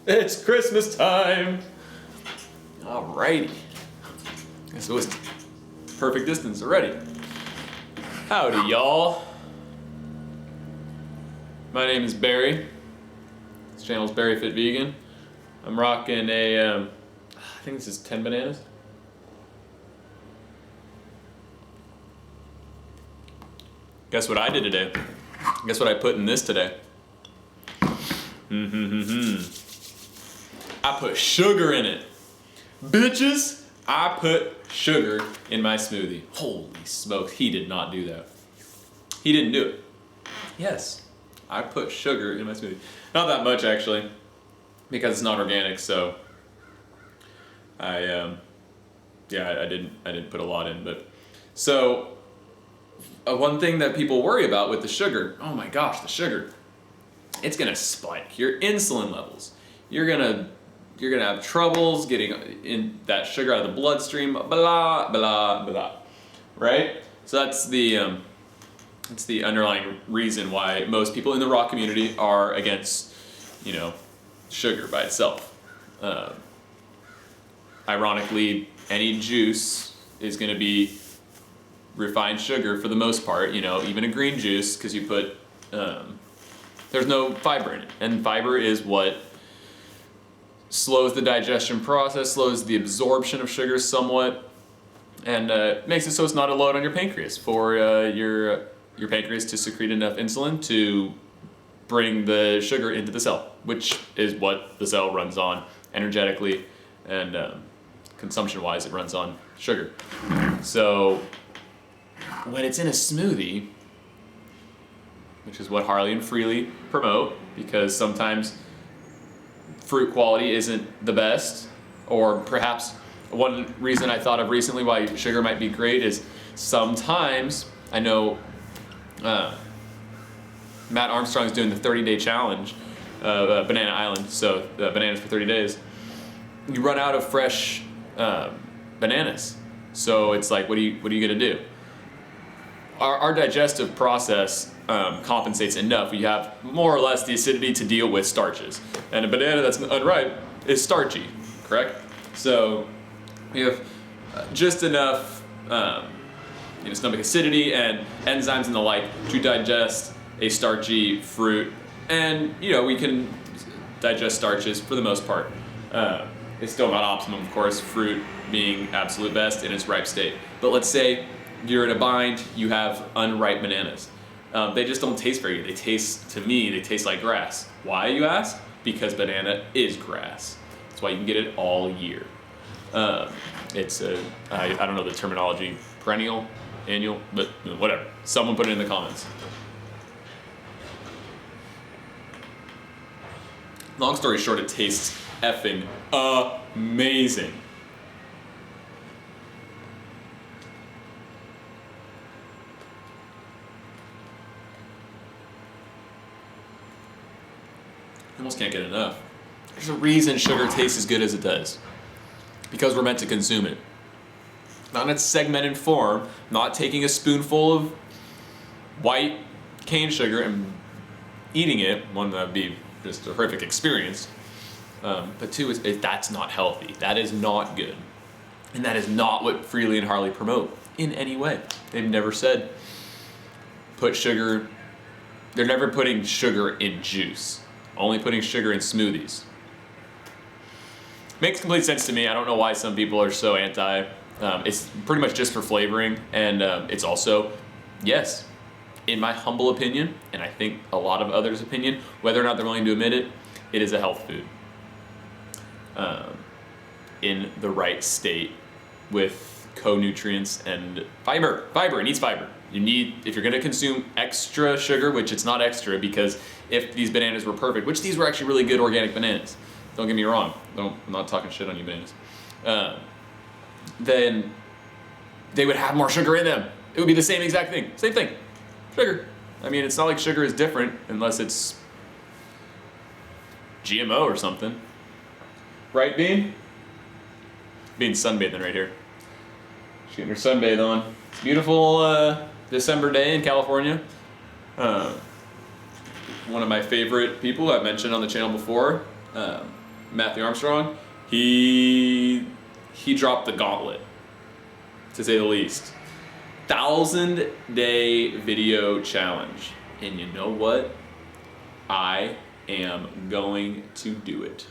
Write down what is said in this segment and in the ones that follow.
It's Christmas time! Alrighty. Guess it was perfect distance already. Howdy, y'all. My name is Barry. This channel is Barry Fit Vegan. I'm rocking I think this is 10 bananas. Guess what I did today? Guess what I put in this today? I put sugar in it. Bitches, I put sugar in my smoothie. Holy smokes, he did not do that. He didn't do it. Yes, I put sugar in my smoothie. Not that much actually, because it's not organic, so I didn't put a lot in, but so one thing that people worry about with the sugar, oh my gosh, the sugar, it's gonna spike your insulin levels. You're gonna have troubles getting in that sugar out of the bloodstream, blah, blah, blah, right? So that's the underlying reason why most people in the raw community are against, sugar by itself. Ironically, any juice is gonna be refined sugar for the most part, even a green juice, because you put, there's no fiber in it. And fiber is what slows the digestion process, slows the absorption of sugar somewhat, and makes it so it's not a load on your pancreas for your pancreas to secrete enough insulin to bring the sugar into the cell, which is what the cell runs on energetically and consumption-wise, it runs on sugar. So when it's in a smoothie, which is what Harley and Freely promote, because sometimes fruit quality isn't the best, or perhaps one reason I thought of recently why sugar might be great is sometimes, I know Matt Armstrong's doing the 30-day challenge, Banana Island, so bananas for 30 days. You run out of fresh bananas, so it's like, what are you gonna do? Our digestive process compensates enough. We have more or less the acidity to deal with starches. And a banana that's unripe is starchy, correct? So we have just enough stomach acidity and enzymes and the like to digest a starchy fruit. And we can digest starches for the most part. It's still not optimum, of course, fruit being absolute best in its ripe state. But let's say you're in a bind, you have unripe bananas. They just don't taste very good. To me, they taste like grass. Why, you ask? Because banana is grass. That's why you can get it all year. It's I don't know the terminology, perennial, annual, but whatever. Someone put it in the comments. Long story short, it tastes effing amazing. Almost can't get enough. There's a reason sugar tastes as good as it does. Because we're meant to consume it. Not in its segmented form, not taking a spoonful of white cane sugar and eating it. One, that would be just a horrific experience. But two, that's not healthy. That is not good. And that is not what Freely and Harley promote in any way. They've never said put sugar, they're never putting sugar in juice. Only putting sugar in smoothies. Makes complete sense to me. I don't know why some people are so anti. It's pretty much just for flavoring, and it's also, yes, in my humble opinion, and I think a lot of others' opinion, whether or not they're willing to admit it, it is a health food. In the right state with co-nutrients and fiber. It needs fiber. If you're gonna consume extra sugar, which it's not extra, because if these bananas were perfect, which these were actually really good organic bananas, don't get me wrong, I'm not talking shit on you bananas, then they would have more sugar in them. It would be the same exact thing. Same thing. Sugar. I mean, it's not like sugar is different unless it's GMO or something. Right, Bean? Bean's sunbathing right here. She's getting her sunbathe on. It's a beautiful December day in California. One of my favorite people I've mentioned on the channel before, Matthew Armstrong, he dropped the gauntlet, to say the least. 1,000-day video challenge. And you know what? I am going to do it.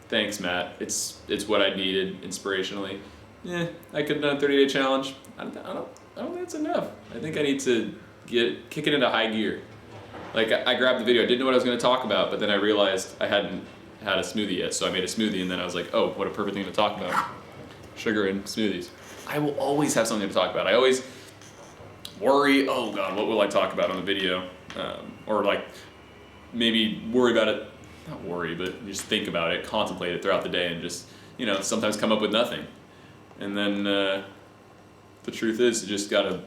Thanks, Matt. It's what I needed inspirationally. I could have done a 30-day challenge. I don't think that's enough. I think I need to kick it into high gear. Like, I grabbed the video, I didn't know what I was going to talk about, but then I realized I hadn't had a smoothie yet, so I made a smoothie, and then I was like, oh, what a perfect thing to talk about. Sugar and smoothies. I will always have something to talk about. I always worry, oh God, what will I talk about on the video? Or like, maybe worry about it, not worry, but just think about it, contemplate it throughout the day, and just, sometimes come up with nothing. And then the truth is, you just gotta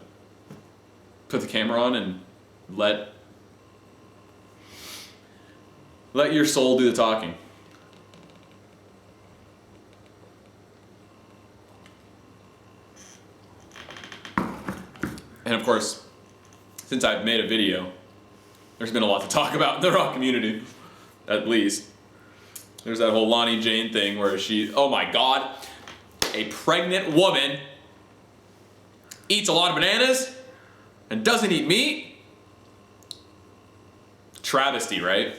put the camera on and let your soul do the talking. And of course, since I've made a video, there's been a lot to talk about in the rock community, at least. There's that whole Lonnie Jane thing where oh my God, a pregnant woman eats a lot of bananas and doesn't eat meat? Travesty, right?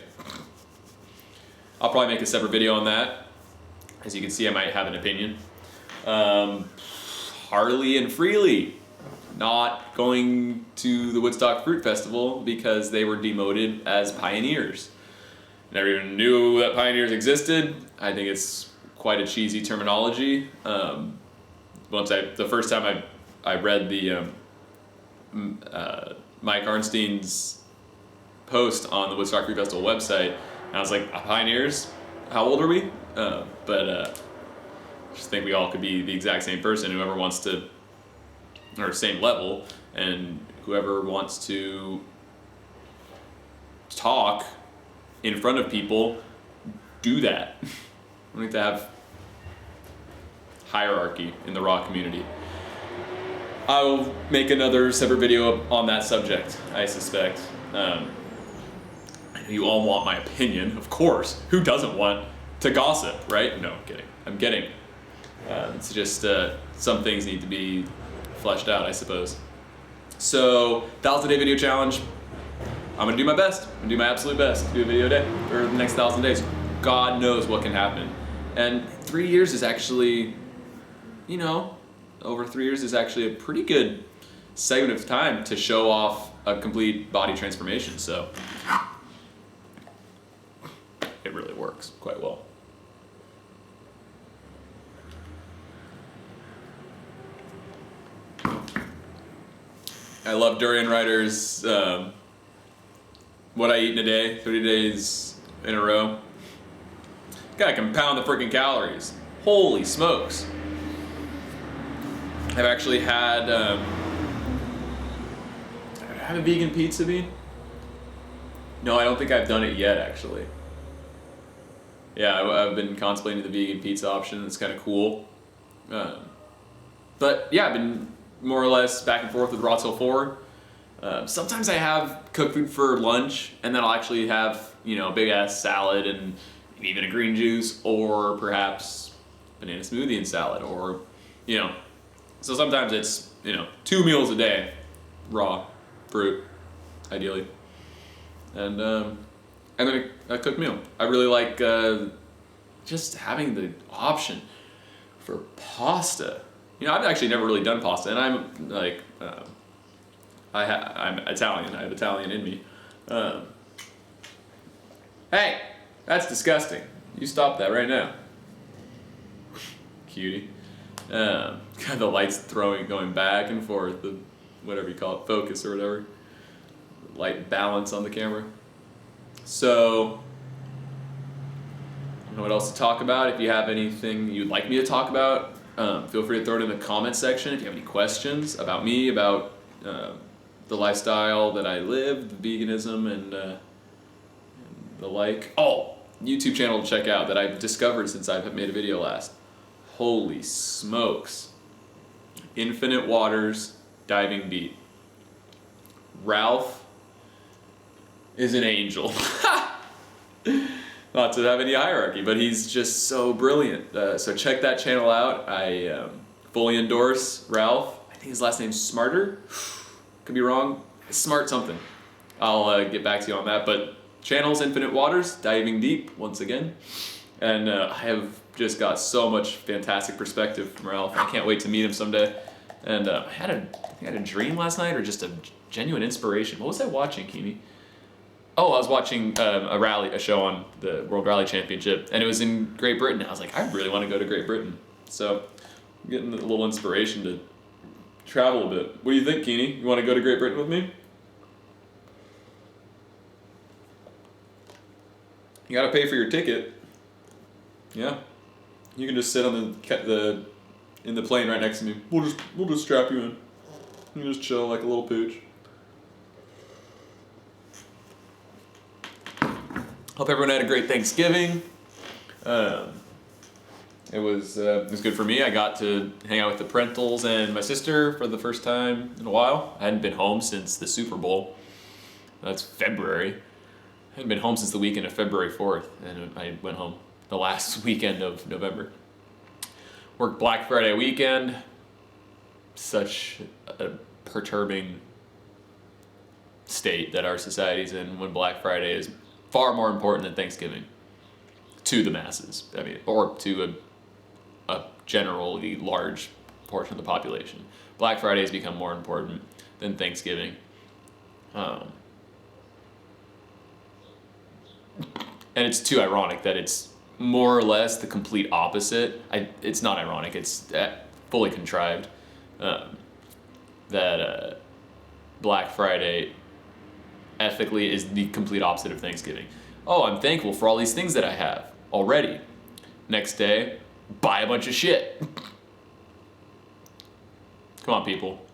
I'll probably make a separate video on that. As you can see, I might have an opinion. Harley and Freely not going to the Woodstock Fruit Festival because they were demoted as pioneers. Never even knew that pioneers existed. I think it's quite a cheesy terminology. The first time I read the Mike Arnstein's post on the Woodstock Fruit Festival website, and I was like, pioneers? How old are we? But just think we all could be the exact same person, whoever wants to, or same level, and whoever wants to talk in front of people, do that. We need to have hierarchy in the rock community. I'll make another separate video on that subject, I suspect. You all want my opinion, of course. Who doesn't want to gossip, right? No, I'm kidding. I'm kidding. It's just some things need to be fleshed out, I suppose. So, 1,000-day video challenge. I'm gonna do my best. I'm gonna do my absolute best to do a video a day for the next 1,000 days. God knows what can happen. And 3 years is actually, over 3 years is actually a pretty good segment of time to show off a complete body transformation. So, it really works quite well. I love Durian Rider's What I Eat in a Day, 30 days in a row. Gotta compound the freaking calories. Holy smokes. I've actually had, have a vegan pizza bean? No, I don't think I've done it yet, actually. Yeah, I've been contemplating the vegan pizza option. It's kind of cool. But yeah, I've been more or less back and forth with Rotsville 4. Sometimes I have cooked food for lunch, and then I'll actually have, a big ass salad and even a green juice, or perhaps banana smoothie and salad, or, so sometimes it's, 2 meals a day, raw fruit, ideally. And then a cooked meal. I really like just having the option for pasta. I've actually never really done pasta, and I'm like, I'm Italian. I have Italian in me. Hey, that's disgusting. You stop that right now. Cutie. Got the lights going back and forth, the whatever you call it, focus or whatever. Light balance on the camera. So, I don't know what else to talk about. If you have anything you'd like me to talk about, feel free to throw it in the comment section. If you have any questions about me, about the lifestyle that I live, the veganism, and the like. Oh, YouTube channel to check out that I've discovered since I've made a video last. Holy smokes. Infinite Waters Diving Beat. Ralph is an angel. not to have any hierarchy, but he's just so brilliant. So check that channel out. I fully endorse Ralph. I think his last name's Smarter. Could be wrong. Smart something. I'll get back to you on that. But channel's Infinite Waters, diving deep once again. And I have just got so much fantastic perspective from Ralph. I can't wait to meet him someday. And I think I had a dream last night, or just a genuine inspiration. What was I watching, Kimi? Oh, I was watching a show on the World Rally Championship, and it was in Great Britain. I was like, I really want to go to Great Britain. So I'm getting a little inspiration to travel a bit. What do you think, Keeney? You want to go to Great Britain with me? You gotta pay for your ticket. Yeah, you can just sit on in the plane right next to me. We'll just strap you in. You just chill like a little pooch. Hope everyone had a great Thanksgiving. It was good for me. I got to hang out with the Parentals and my sister for the first time in a while. I hadn't been home since the Super Bowl. That's February. I hadn't been home since the weekend of February 4th, and I went home the last weekend of November. Worked Black Friday weekend. Such a perturbing state that our society's in when Black Friday is far more important than Thanksgiving to the masses. I mean, or to a generally large portion of the population. Black Friday has become more important than Thanksgiving. And it's too ironic that it's more or less the complete opposite. It's not ironic, it's fully contrived. That Black Friday ethically is the complete opposite of Thanksgiving. Oh, I'm thankful for all these things that I have already. Next day, buy a bunch of shit. Come on, people.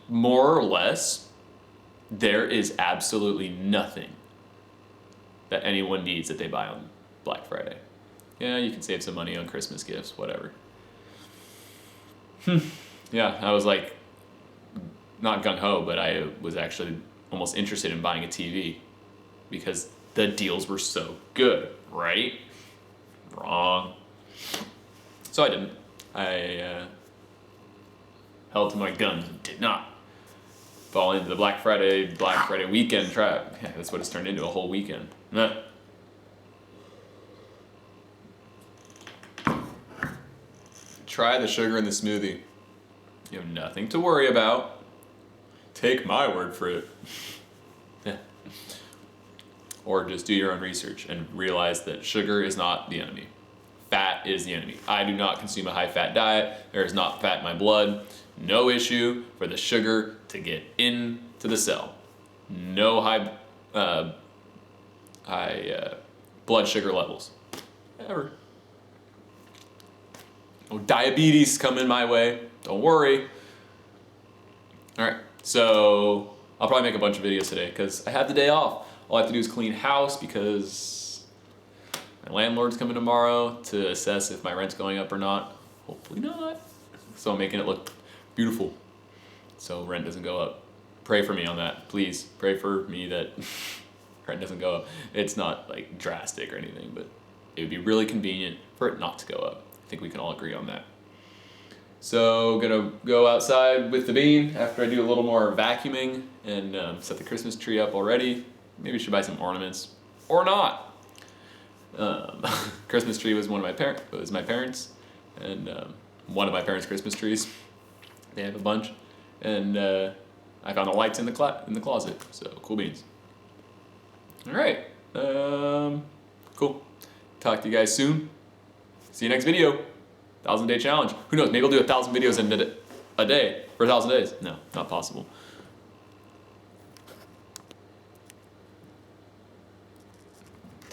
More or less, there is absolutely nothing that anyone needs that they buy on Black Friday. Yeah, you can save some money on Christmas gifts, whatever. Yeah, I was like, not gung-ho, but I was actually almost interested in buying a TV because the deals were so good, right? Wrong. So I didn't. I held to my guns and did not fall into the Black Friday weekend trap. Yeah, that's what it's turned into, a whole weekend. Nah. Try the sugar in the smoothie. You have nothing to worry about. Take my word for it. Yeah. Or just do your own research and realize that sugar is not the enemy. Fat is the enemy. I do not consume a high-fat diet. There is not fat in my blood. No issue for the sugar to get into the cell. No high blood sugar levels. Ever. No diabetes coming my way. Don't worry. All right, so I'll probably make a bunch of videos today because I have the day off. All I have to do is clean house because my landlord's coming tomorrow to assess if my rent's going up or not. Hopefully not. So I'm making it look beautiful so rent doesn't go up. Pray for me on that, please. Pray for me that rent doesn't go up. It's not like drastic or anything, but it would be really convenient for it not to go up. I think we can all agree on that. So gonna go outside with the bean after I do a little more vacuuming and set the Christmas tree up already. Maybe I should buy some ornaments or not. Christmas tree was my parents, and one of my parents' Christmas trees. They have a bunch, and I found the lights in the closet. So cool beans. All right, cool. Talk to you guys soon. See you next video. 1,000-day challenge. Who knows? Maybe I'll do 1,000 videos in a day for 1,000 days. No, not possible.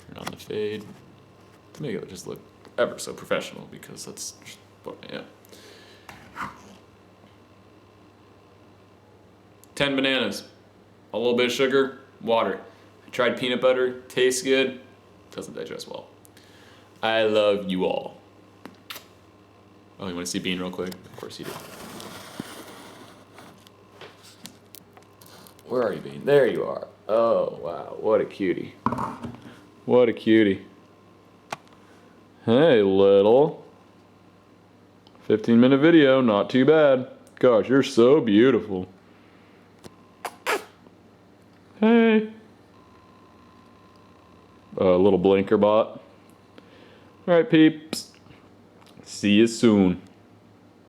Turn on the fade to make it just look ever so professional because that's just what I am. 10 bananas, a little bit of sugar, water. I tried peanut butter, tastes good, doesn't digest well. I love you all. Oh, you want to see Bean real quick? Of course you do. Where are you, Bean? There you are. Oh, wow. What a cutie. What a cutie. Hey, little. 15-minute video, not too bad. Gosh, you're so beautiful. Hey. Little blinker bot. Alright, peeps. See you soon.